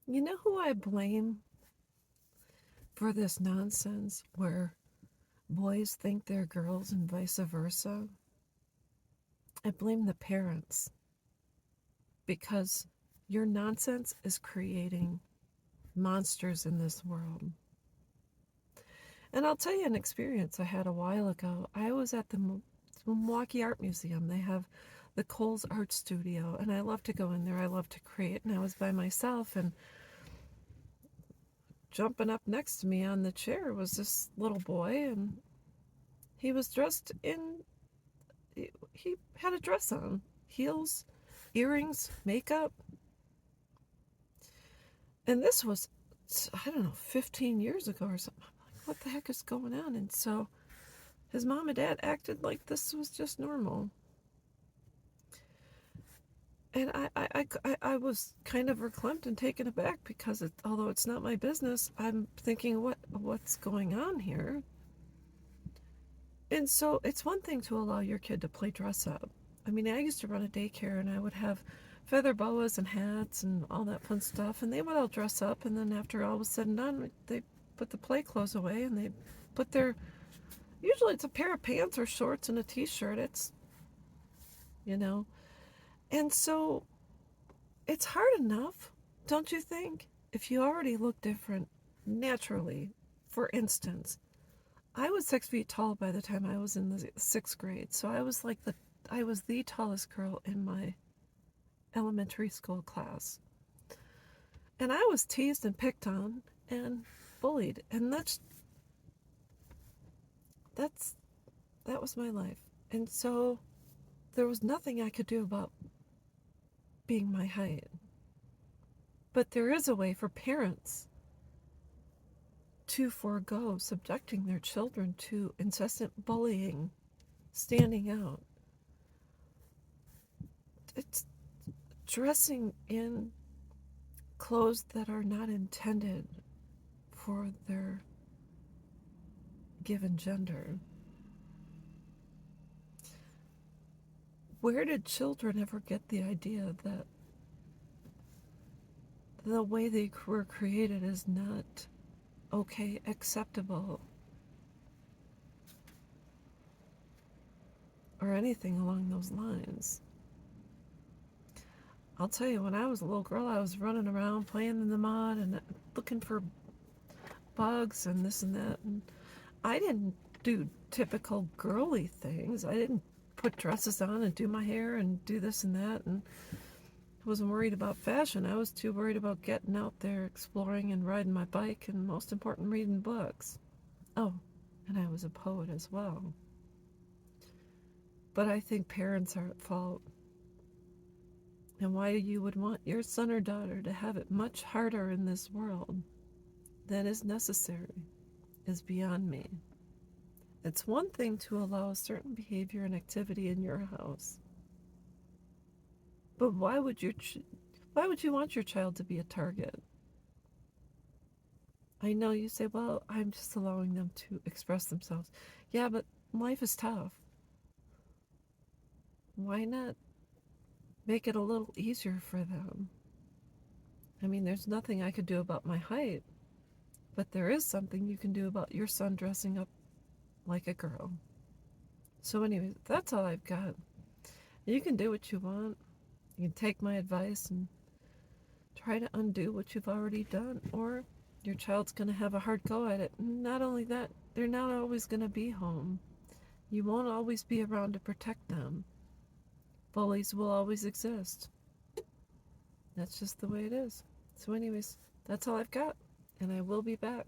You know who I blame for this nonsense where boys think they're girls and vice versa? I blame the parents because your nonsense is creating monsters in this world. And I'll tell you an experience I had a while ago. I was at the Milwaukee Art Museum. They have the Coles Art Studio, and I love to go in there. I love to create, and I was by myself, and jumping up next to me on the chair was this little boy, and he was dressed in, he had a dress on, heels, earrings, makeup, and this was, I don't know, 15 years ago or something. I'm like, what the heck is going on? And so his mom and dad acted like this was just normal. And I was kind of verklempt and taken aback because although it's not my business, I'm thinking, what's going on here? And so it's one thing to allow your kid to play dress up. I mean, I used to run a daycare, and I would have feather boas and hats and all that fun stuff, and they would all dress up, and then after all was said and done, they put the play clothes away, and they put their, usually it's a pair of pants or shorts and a t-shirt. It's, you know. And so it's hard enough, don't you think? If you already look different naturally. For instance, I was 6 feet tall by the time I was in the sixth grade, so I was the tallest girl in my elementary school class, and I was teased and picked on and bullied, and that's that was my life, and so there was nothing I could do about being my height. But there is a way for parents to forego subjecting their children to incessant bullying, standing out. It's dressing in clothes that are not intended for their given gender. Where did children ever get the idea that the way they were created is not okay, acceptable, or anything along those lines? I'll tell you, when I was a little girl, I was running around playing in the mud and looking for bugs and this and that. And I didn't do typical girly things. I didn't put dresses on and do my hair and do this and that. And I wasn't worried about fashion. I was too worried about getting out there, exploring and riding my bike, and most important, reading books. Oh, and I was a poet as well. But I think parents are at fault. And why you would want your son or daughter to have it much harder in this world than is necessary is beyond me. It's one thing to allow a certain behavior and activity in your house, but why would you want your child to be a target? I know you say, well, I'm just allowing them to express themselves. Yeah, but life is tough. Why not make it a little easier for them? I mean, there's nothing I could do about my height, but there is something you can do about your son dressing up like a girl. So, anyway, that's all I've got. You can do what you want. You can take my advice and try to undo what you've already done, or your child's going to have a hard go at it. Not only that, they're not always going to be home. You won't always be around to protect them. Bullies will always exist. That's just the way it is. So, anyways, that's all I've got, and I will be back.